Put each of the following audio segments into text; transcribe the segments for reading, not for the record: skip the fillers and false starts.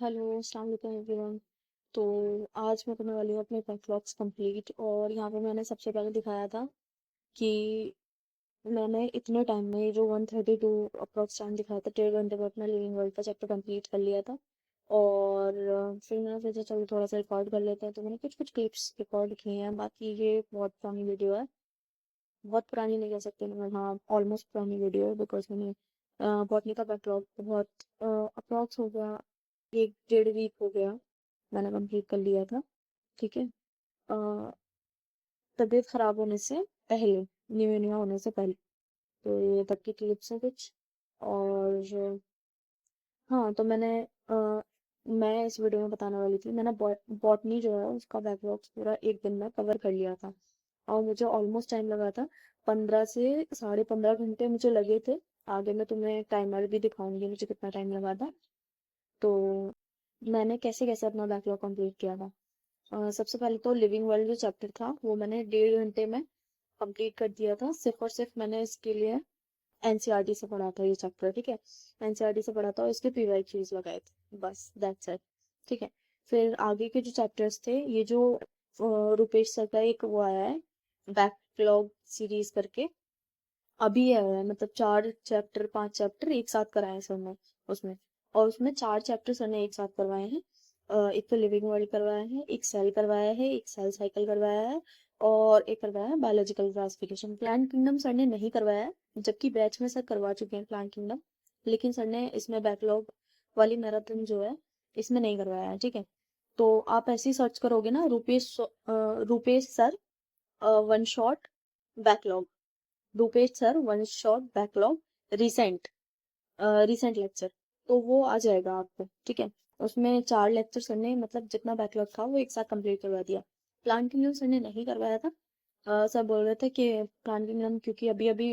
Hello, अस्सलाम वालेकुम everyone. तो आज मैं करने वाली हूँ अपने बैकलॉग्स कंप्लीट। और यहाँ पे मैंने सबसे पहले दिखाया था कि मैंने इतने टाइम में जो 132 अप्रॉक्स टाइम दिखाया था, 1.5 घंटे में अपना लिविंग वर्ल्ड का चैप्टर कंप्लीट कर लिया था। और फिर मैंने सोचा चलो थोड़ा सा रिकॉर्ड कर लेते हैं, तो मैंने कुछ कुछ क्लिप्स रिकॉर्ड किए हैं। बाकी ये बहुत पुरानी वीडियो है, बहुत पुरानी नहीं कह सकते मगर हाँ ऑलमोस्ट पुरानी वीडियो है, बिकॉज मैंने बॉटनी का बैकलॉग बहुत अप्रॉक्स हो गया, 1 डेढ़ वीक हो गया मैंने कंप्लीट कर लिया था। ठीक है। अ, तबीयत खराब होने से पहले, निमोनिया होने से पहले। तो ये तब की क्लिप्स हैं कुछ। और हाँ, तो मैं इस वीडियो में बताने वाली थी, मैंने बॉटनी जो है उसका बैकलॉग पूरा एक दिन में कवर कर लिया था। और मुझे ऑलमोस्ट टाइम लगा था, 15 से 15.5 घंटे मुझे लगे थे। आगे मैं तुम्हें टाइमर भी दिखाऊंगी मुझे कितना टाइम लगा था। तो मैंने कैसे कैसे अपना बैकलॉग कंप्लीट किया था। सबसे पहले तो लिविंग वर्ल्ड जो चैप्टर था वो मैंने 1.5 घंटे में कंप्लीट कर दिया था। सिर्फ और सिर्फ मैंने इसके लिए एनसीईआरटी से पढ़ा था ये चैप्टर। ठीक है, एनसीईआरटी से पढ़ा था और इसके पीवाईक्यूज लगाए थे, बस दैट्स इट। ठीक है। फिर आगे के जो चैप्टर्स थे, ये जो रुपेश सर का एक वो आया है बैकलॉग सीरीज करके, अभी आया है, मतलब 4 चैप्टर 5 चैप्टर एक साथ कराए हैं सर ने उसमें। और उसमें 4 चैप्टर सर ने एक साथ करवाए हैं। एक तो लिविंग वर्ल्ड करवाया है, एक सेल करवाया है, एक सेल साइकिल करवाया है, और एक करवाया है biological classification. Plant kingdom sir ने नहीं करवाया है, जबकि बैच में सर करवा चुके हैं प्लांट किंगडम। लेकिन सर ने इसमें बैकलॉग वाली मैराथन जो है इसमें नहीं करवाया है। ठीक है। तो आप ऐसे ही सर्च करोगे ना, Rupesh sir one shot backlog, Rupesh sir one shot backlog recent, recent lecture, तो वो आ जाएगा आपको। ठीक है। उसमें 4 लेक्चर सर ने, मतलब जितना बैकलॉग था वो एक साथ कंप्लीट करवा दिया। प्लांट किंगडम सर ने नहीं करवाया था। सर बोल रहे थे कि प्लांट किंगडम क्योंकि अभी अभी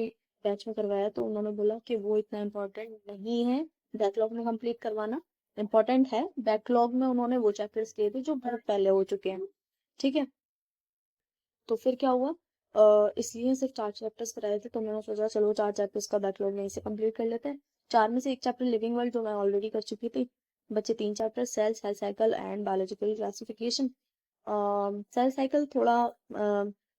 बैच में करवाया, तो उन्होंने बोला कि वो इतना इम्पोर्टेंट नहीं है बैकलॉग में कंप्लीट करवाना। इम्पोर्टेंट है, बैकलॉग में उन्होंने वो चैप्टर्स दिए थे जो बहुत पहले हो चुके हैं। ठीक है। तो फिर क्या हुआ, इसलिए सिर्फ 4 चैप्टर्स कराए थे, तो मैंने सोचा चलो 4 चैप्टर्स का बैकलॉग यहीं से कंप्लीट कर लेते हैं। 4 में से एक चैप्टर लिविंग वर्ल्ड जो मैं ऑलरेडी कर चुकी थी। बचे 3 chapter, cell cell cycle and biological classification. Cell cycle थोड़ा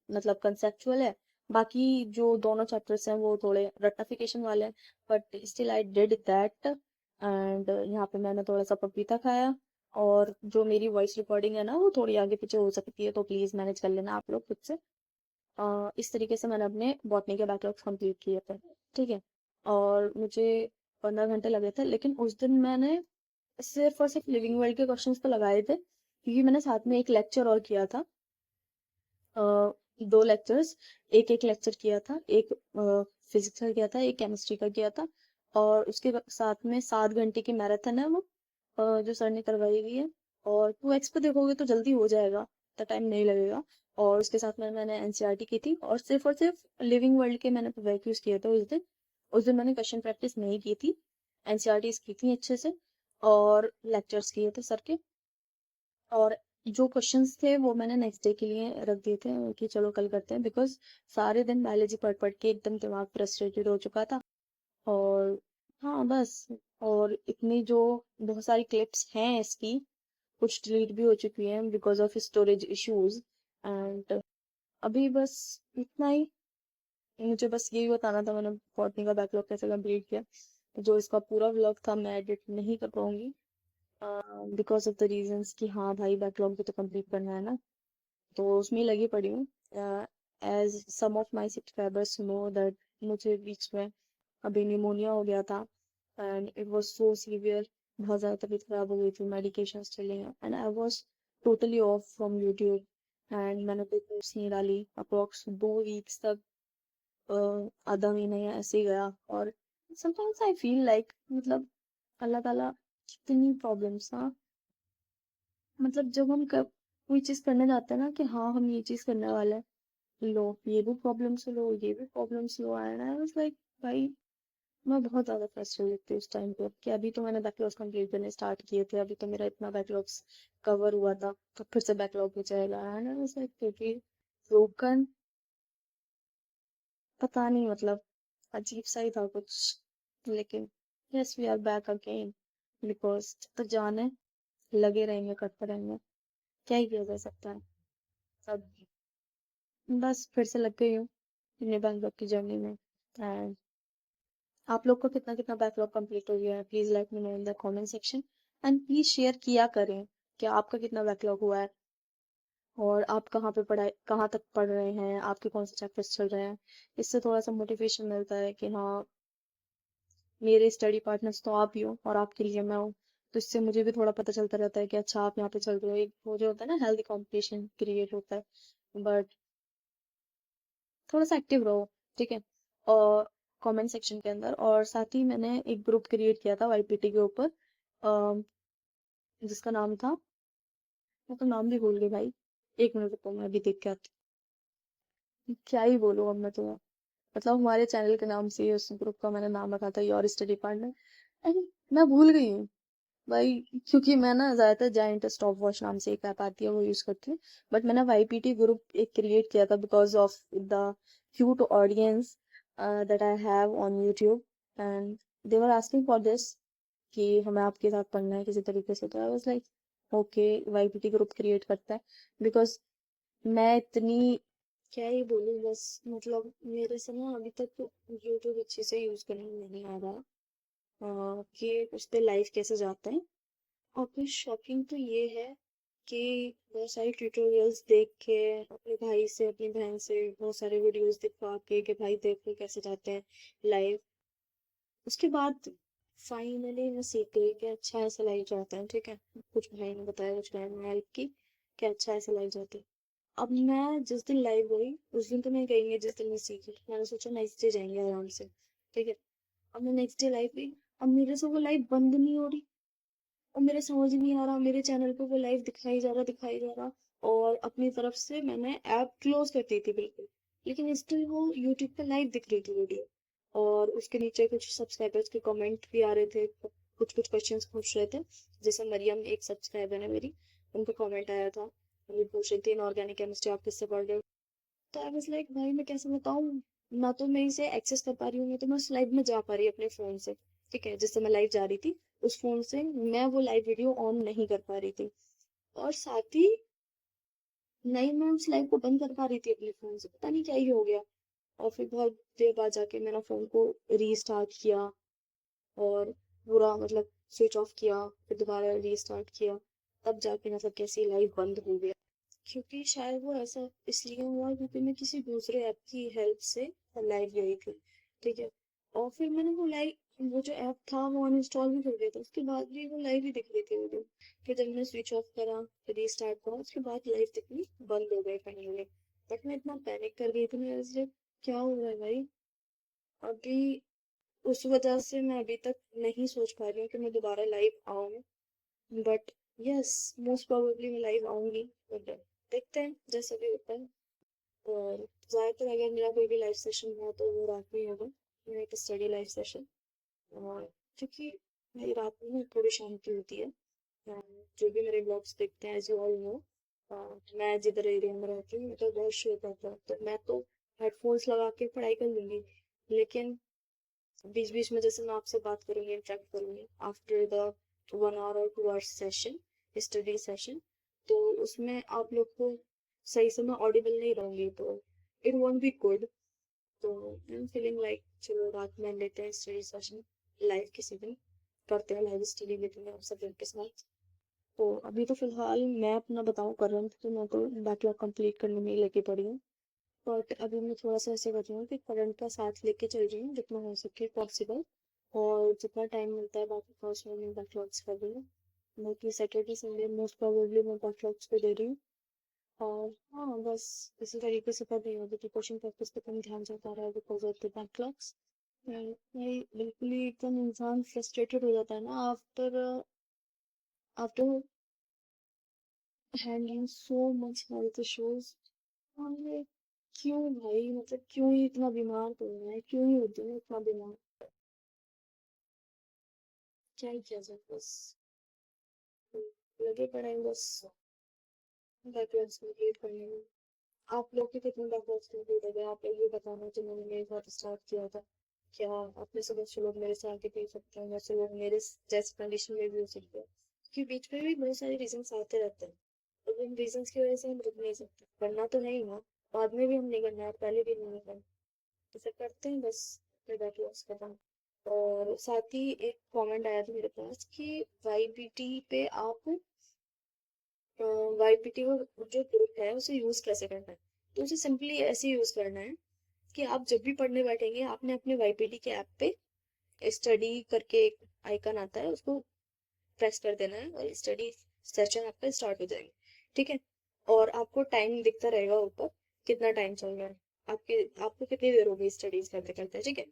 मतलब कंसेप्चुअल है। बाकी जो दोनों चैप्टर्स हैं वो थोड़े रट्टाफिकेशन वाले हैं, but still I did that. And यहाँ पे मैंने थोड़ा सा पपीता खाया। और जो मेरी वॉइस रिकॉर्डिंग है ना वो थोड़ी आगे पीछे हो सकती है, तो प्लीज मैनेज कर लेना आप लोग खुद से। इस तरीके से मैंने अपने बॉटनी के बैकलॉग्स कंप्लीट किए थे। ठीक है। और मुझे 15 घंटे लगे थे, लेकिन उस दिन मैंने सिर्फ और सिर्फ लिविंग वर्ल्ड के क्वेश्चंस तो लगाए थे, क्योंकि मैंने साथ में एक लेक्चर और किया था। 2 लेक्चर्स, एक एक लेक्चर किया था, एक फिजिक्स का किया था, एक केमिस्ट्री का किया था। और उसके साथ में 7 घंटे की मैराथन है वो, जो सर ने करवाई हुई है। और 2x पे देखोगे तो जल्दी हो जाएगा, इतना टाइम नहीं लगेगा। और उसके साथ में मैंने एनसीईआरटी की थी, और सिर्फ लिविंग वर्ल्ड के मैंने वैक्यूज किए थे उस दिन। उस दिन मैंने क्वेश्चन प्रैक्टिस नहीं की थी, एनसीईआरटी की थी अच्छे से, और लेक्चर्स किए थे सर के। और जो क्वेश्चंस थे वो मैंने नेक्स्ट डे के लिए रख दिए थे कि चलो कल करते हैं, बिकॉज सारे दिन बायोलॉजी पढ़ पढ़ के एकदम दिमाग फ्रस्ट्रेटेड हो चुका था। और हाँ बस। और इतनी जो बहुत सारी क्लिप्स हैं इसकी, कुछ डिलीट भी हो चुकी हैं because of storage issues. And अभी बस इतना ही। मुझे बस यही बताना था, मैंने बॉटनी का बैकलॉग कैसे कंप्लीट किया। जो इसका पूरा व्लॉग था मैं एडिट नहीं कर पाऊंगी, बिकॉज ऑफ द रीजंस कि हाँ भाई बैकलॉग भी तो कंप्लीट करना है ना, तो उसमें ही लगी पड़ी हूँ। As some of my subscribers know that मुझे बीच में अभी निमोनिया हो गया था, and it was so severe. बहुत ज़्यादा तबीयत खराब हो गई थी, मेडिकेशन चले हैं, and I was totally off from YouTube. And मैंने कोई पोस्ट नहीं डाली अप्रोक्स 2 वीक्स तक। आधा महीना या ऐसे ही गया। और समटाइम्स आई फील लाइक, मतलब अल्लाह ताला कितनी प्रॉब्लम्स ना, मतलब जब हम कोई चीज करने जाते हैं ना कि हाँ हम ये चीज करने वाले हैं, लो ये भी प्रॉब्लम्स लो, ये भी problems low, and I was like भाई, मैं बहुत ज्यादा फ्रस्ट्रेटेड थी उस टाइम पे कि अभी तो मैंने बैकलॉग्स कंप्लीट करने स्टार्ट किए थे, अभी तो मेरा इतना बैकलॉग्स कवर हुआ था, तो फिर से बैकलॉग हो जाएगा। एंड आई वाज लाइक क्योंकि ब्रोकन, पता नहीं, मतलब अजीब सा ही था कुछ। लेकिन yes we are back again, because जब तक जान है लगे रहेंगे, करते रहेंगे, क्या ही किया जा सकता है। अब बस फिर से लग गई हूँ अपने बैंगलोर की जर्नी में। एंड आप लोग को कितना कितना बैकलॉग कंप्लीट हो गया है, please let me know in the comment section. And please share किया करें कि आपका कितना बैकलॉग हुआ है, और आप कहाँ पे पढ़ाई, कहाँ तक पढ़ रहे हैं, आपके कौन से चैप्टर्स चल रहे हैं। इससे थोड़ा सा मोटिवेशन मिलता है कि हाँ, मेरे स्टडी पार्टनर्स तो आप ही हो और आपके लिए मैं हूँ। तो इससे मुझे भी थोड़ा पता चलता रहता है कि अच्छा आप यहाँ पे चल रहे हो, एक वो जो होता है ना, हेल्दी कॉम्पिटिशन क्रिएट होता है। बट थोड़ा सा एक्टिव रहो, ठीक है, और कमेंट सेक्शन के अंदर। और साथ ही मैंने एक ग्रुप क्रिएट किया था वाईपीटी के ऊपर, जिसका नाम था, मैं तो नाम भी भूल गई भाई, एक मिनट रुको मैं अभी देख के आती हूँ। क्या ही बोलूँ अब मैं तुम्हें, मतलब हमारे चैनल के नाम से ही उस ग्रुप का मैंने नाम रखा था, योर स्टडी पार्टनर। अरे मैं भूल गई हूँ भाई, क्योंकि मैं ना ज्यादातर जायंट स्टॉप वॉच नाम से एक ऐप आती है वो यूज करती हूँ। बट मैंने वाईपीटी ग्रुप एक क्रिएट किया था because of the cute audience that I have on YouTube, and they were asking for this कि हमें आपके साथ पढ़ना है किसी तरीके से। तो I was like okay, YPT group create करता है। बिकॉज मैं इतनी, क्या ही बोलूँ, बस मतलब मेरे से ना अभी तक यूट्यूब अच्छे से यूज करने नहीं आ रहा, कि उस पे लाइव कैसे जाते हैं। और फिर शॉकिंग तो ये है कि बहुत सारे ट्यूटोरियल्स देख के, अपने भाई से अपनी बहन से बहुत सारे वीडियोस दिखवा के कि भाई देखो कैसे जाते हैं लाइव, उसके बाद फाइनली मैं सीख गई कि अच्छा ऐसा लाइव जाता है, ठीक है। कुछ भाई ने बताया, कुछ बहन ने हेल्प की कि अच्छा ऐसा लाइव जाता है। अब मैं जिस दिन लाइव गई उस दिन तो मैं गई, जिस दिन मैं सीखी मैंने सोचा नेक्स्ट डे जाएंगे आराम से, ठीक है। अब मैं नेक्स्ट डे लाइव गई, अब मेरे से वो लाइव बंद नहीं हो रही, और मेरे समझ नहीं आ रहा, मेरे चैनल पे वो लाइव दिखाई जा रहा। और अपनी तरफ से मैंने ऐप क्लोज कर दी थी बिल्कुल, लेकिन स्टिल वो यूट्यूब पे लाइव दिख रही थी वीडियो। और उसके नीचे कुछ सब्सक्राइबर्स के कमेंट भी आ रहे थे, कुछ कुछ क्वेश्चंस पूछ रहे थे। जैसे मरियम एक सब्सक्राइबर है मेरी, उनका कमेंट आया था, वो पूछ रही थी इनऑर्गेनिक केमिस्ट्री आप किससे पढ़ रहे हो। तो आई वाज लाइक भाई मैं कैसे बताऊँ, ना तो मैं इसे एक्सेस कर पा रही हूँ, ना तो मैं उस लाइव में जा पा रही अपने फोन से, ठीक है। जिससे मैं लाइव जा रही थी उस फोन से मैं वो लाइव वीडियो ऑन नहीं कर पा रही थी, और साथ ही नहीं मैं उस लाइव को बंद कर पा रही थी अपने फोन से, पता नहीं क्या ही हो गया। और फिर बहुत देर बाद जाके मैंने फोन को रीस्टार्ट किया, और पूरा मतलब स्विच ऑफ किया, फिर दोबारा रीस्टार्ट किया, तब जाके मतलब कैसे लाइव बंद हो गया। क्योंकि शायद वो ऐसा इसलिए हुआ क्योंकि मैं किसी दूसरे ऐप की हेल्प से लाइव गई थी, ठीक है। और फिर मैंने वो जो ऐप था वो अनइंस्टॉल भी कर दिया था, उसके बाद भी वो लाइव ही दिख रही थी वीडियो। फिर जब मैंने स्विच ऑफ करा, फिर रीस्टार्ट करा, उसके बाद लाइव दिखनी बंद हो गई फाइनली। बट मैं इतना पैनिक कर गई थी, मेरे से क्या हो रहा है भाई अभी। उस वजह से मैं अभी तक नहीं सोच पा रही हूँ कि मैं दोबारा लाइव आऊँ। बट यस, मोस्ट प्रोबेबली मैं लाइव आऊंगी, बट देखते हैं जैसा भी होता है। और ज्यादातर अगर मेरा कोई भी लाइव सेशन हुआ तो वो रात में ही होगा, मेरा एक स्टडी लाइव सेशन। और क्योंकि मेरी रात में ना थोड़ी शांति होती है। जो भी मेरे ब्लॉग्स देखते हैं एज यू ऑल नो, मैं जिधर एरिया में रहती हूँ तो बहुत शोर रहता है, तो मैं तो हेडफोन्स लगा के पढ़ाई कर लूंगी। लेकिन बीच बीच में जैसे मैं आपसे बात करूंगी, इंटरेक्ट करूंगी आफ्टर द 1 आवर और 2 आवर सेशन, स्टडी सेशन, तो उसमें आप लोग को सही से मैं ऑडिबल नहीं रहूंगी, तो इट वॉन्ट बी गुड। तो आई एम फीलिंग लाइक चलो रात में लेते हैं स्टडी सेशन लाइव, किसी दिन करते हैं लाइव स्टडी लेते हैं आप सब लोग के साथ। तो अभी तो फिलहाल मैं अपना बताऊं करंट, तो मैं तो बैकलॉग कंप्लीट करने में ही लगी पड़ी हूँ। बट अभी मैं थोड़ा सा ऐसे कर रही हूँ कि करंट का साथ लेके चल रही हूँ जितना हो सके पॉसिबल, और जितना टाइम मिलता है बाकी का उसमें मैं बैकलॉग्स कर रही हूँ। बाकी सैटरडे संडे मोस्ट प्रोबेबली मैं बैकलॉग्स पे दे रही हूँ। और हाँ बस इसी तरीके से कर रही हूँ, अभी क्वेश्चन पेपर्स पे कम ध्यान जाता रहा है बिकॉज ऑफ द बैकलॉग्स। नहीं बिल्कुल ही एकदम इंसान फ्रस्ट्रेटेड हो जाता है ना after after handling so much health issues. अरे क्यों भाई, मतलब क्यों ही इतना बीमार पड़ना है, क्यों ही होती है इतना बीमार, क्या ही किया जाए बस, लगे पड़े हैं बस बैकलॉग्स कंप्लीट करने में। आप लोग के कितने बैकलॉग्स कंप्लीट हो गए, आप लोग ये बताना जिन्होंने मेरे साथ स्टार्ट किया था। क्या अपने से बच्चे लोग मेरे से आगे भी हो सकते हैं, वैसे लोग मेरे जैसे कंडीशन में भी हो सकते हैं। कि बीच में भी बहुत सारे रीजंस आते रहते हैं, और उन रीजंस की वजह से हम रुक नहीं सकते। करना तो है ही ना, बाद में भी हम नहीं करना है, पहले भी नहीं करना, तो फिर करते हैं बस, फिर बैकलॉग्स खत्म। और साथ ही एक कमेंट आया था मेरे पास कि वाईपीटी पे आप वाईपीटी को जो ग्रुप है उसे यूज कैसे करना है। तो उसे सिंपली ऐसे यूज करना है कि आप जब भी पढ़ने बैठेंगे, आपने अपने वाईपीटी के ऐप पे स्टडी करके एक आइकन आता है, उसको प्रेस कर देना है और स्टडी सेशन आपका स्टार्ट हो जाएगा। ठीक है, और आपको टाइम दिखता रहेगा ऊपर, कितना टाइम चल रहा है, आपको कितनी देर हो गई स्टडीज करते करते। ठीक है,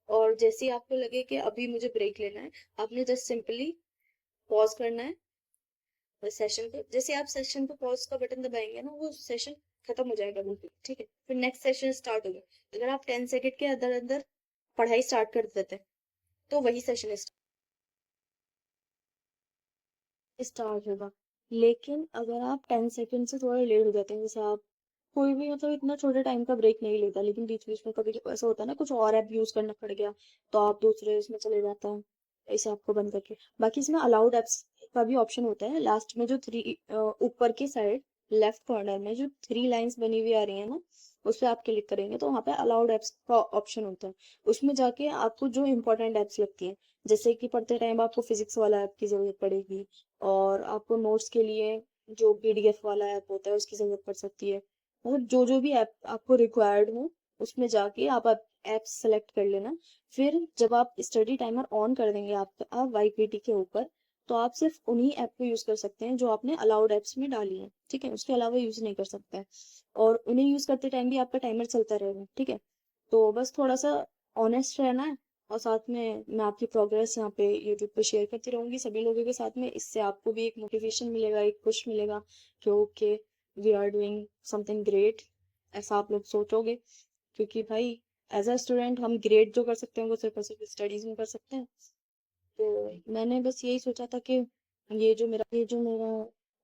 और जैसे ही आपको लगे कि अभी मुझे ब्रेक लेना है, आपने जस्ट सिंपली पॉज करना है सेशन को। जैसे आप सेशन को पॉज का बटन दबाएंगे ना, वो सेशन खत्म हो जाएगा बिल्कुल। ठीक है, फिर नेक्स्ट सेशन स्टार्ट होगा। अगर आप 10 सेकेंड के अंदर अंदर पढ़ाई स्टार्ट कर देते हैं, तो वही सेशन स्टार्ट होगा। लेकिन अगर आप 10 सेकेंड से थोड़ा लेट हो जाते हैं, जैसे आप कोई भी मतलब इतना छोटे टाइम का ब्रेक नहीं लेता, लेकिन बीच बीच में कभी ऐसा होता है ना, कुछ और ऐप यूज करना पड़ गया, तो आप दूसरे उसमें चले जाते हैं इस ऐप को बंद करके। बाकी इसमें अलाउड एप्स का भी ऑप्शन होता है, लास्ट में जो थ्री ऊपर की साइड लेफ्ट कॉर्नर में जो 3 लाइंस बनी हुई आ रही है ना, उस पर आप क्लिक करेंगे तो वहाँ पे अलाउड एप्स का ऑप्शन होता है। उसमें जाके आपको जो इंपॉर्टेंट एप्स लगती हैं, जैसे कि पढ़ते टाइम आपको फिजिक्स वाला ऐप की जरूरत पड़ेगी, और आपको नोट्स के लिए जो पीडीएफ वाला ऐप होता है उसकी जरूरत पड़ सकती है। मतलब जो जो भी ऐप आपको रिक्वायर्ड हो, उसमें जाके आप ऐप सेलेक्ट कर लेना। फिर जब आप स्टडी टाइमर ऑन कर देंगे आप वाईपीटी के ऊपर, तो आप सिर्फ उन्हीं ऐप को यूज कर सकते हैं जो आपने अलाउड एप्स में डाली है। ठीक है, उसके अलावा यूज नहीं कर सकते हैं, और उन्हें यूज करते टाइम भी आपका टाइमर चलता रहेगा। ठीक है, तो बस थोड़ा सा ऑनेस्ट रहना है, और साथ में मैं आपकी प्रोग्रेस यहाँ पे यूट्यूब पे शेयर करती रहूंगी सभी लोगों के साथ में। इससे आपको भी एक मोटिवेशन मिलेगा, एक पुश मिलेगा कि okay, we are doing something great, ऐसा आप लोग सोचोगे। क्योंकि भाई, एज अ स्टूडेंट हम ग्रेट जो कर सकते हैं वो सिर्फ और सिर्फ स्टडीज में कर सकते हैं। तो मैंने बस यही सोचा था कि ये जो मेरा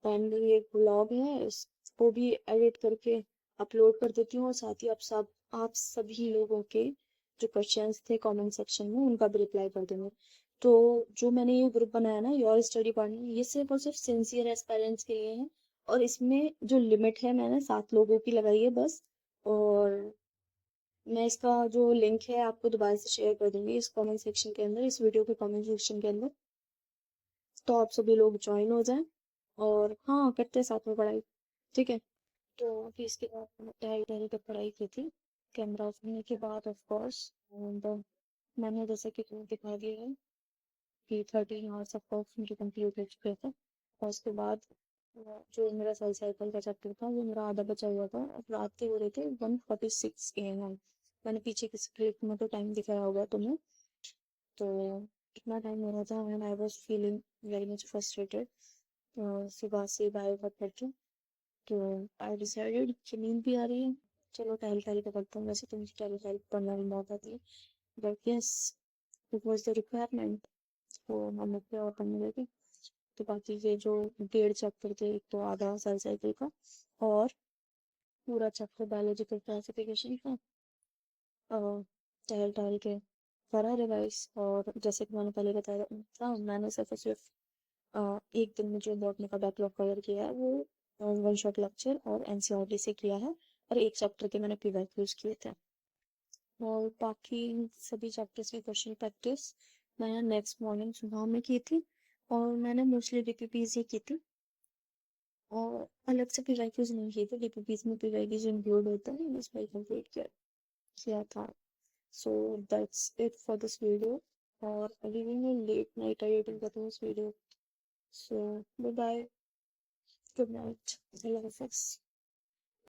पेंडिंग एक व्लॉग है, इसको भी एडिट करके अपलोड कर देती हूँ, और साथ ही आप सभी लोगों के जो क्वेश्चंस थे कमेंट सेक्शन में, उनका भी रिप्लाई कर देंगे। तो जो मैंने ये ग्रुप बनाया ना, योर स्टडी पार्टनर, ये सिर्फ और सिर्फ सिंसियर एस्पायरेंट्स के लिए है, और इसमें जो लिमिट है मैंने 7 लोगों की लगाई है बस। और मैं इसका जो लिंक है आपको दोबारा से शेयर कर दूंगी इस कमेंट सेक्शन के अंदर, इस वीडियो के कमेंट सेक्शन के अंदर, तो आप सभी लोग ज्वाइन हो जाएं, और हाँ, करते हैं साथ में पढ़ाई। ठीक है, तो फिर इसके बाद मैंने ढाई ढाई तक पढ़ाई की थी, कैमरा ऑफ होने के बाद ऑफ कोर्स। एंड मैंने जैसे कि तुम्हें दिखा दिया है कि 13 आवर्स ऑफ कोर्स मेरे कंप्लीट हो चुके थे। और उसके बाद जो मेरा सेल साइकिल का चैप्टर था वो मेरा आधा बचा हुआ था, और रात के हो रहे थे 1:46 AM। मैंने पीछे किसी क्लिप में तो टाइम दिखाया होगा तुम्हें, तो इतना टाइम हो रहा था, and I was feeling very much frustrated. सुबह से बाय बात करके, तो आई डिसाइडेड कि नींद भी आ रही है, चलो टहल टहल के करता हूँ। वैसे तो मुझे टहल टहल पढ़ना भी बहुत आती है, but yes, it was the requirement, तो हम लोग पे और पढ़ने लगे। तो बाकी के जो 1.5 चैप्टर थे, एक तो आधा सेल साइकिल का, और पूरा चैप्टर बायोलॉजिकल क्लासिफिकेशन का, टहल टहल के करा रिवाइज। और जैसे कि मैंने पहले बताया था, मैंने सिर्फ और सिर्फ एक दिन में जो बॉटनी का बैकलॉग कवर किया है वो वन शॉट लेक्चर और एनसीईआरटी से किया है, और एक चैप्टर के मैंने पीवाईक्यूज किए थे। और बाकी सभी चैप्टर्स की क्वेश्चन प्रैक्टिस मैंने नेक्स्ट मॉर्निंग सुबह में की थी, और मैंने मोस्टली डीपीपीज ही की थी, और अलग से पीवाईक्यूज नहीं किए थे। डीपीपीज में पीवाईक्यूज इंक्लूड होता है, बस वही कंप्लीट किया था। So that's it for this video. और अभी भी मैं लेट नाइट एडिटिंग कर रही हूँ इस video. So bye bye, good night, I love you.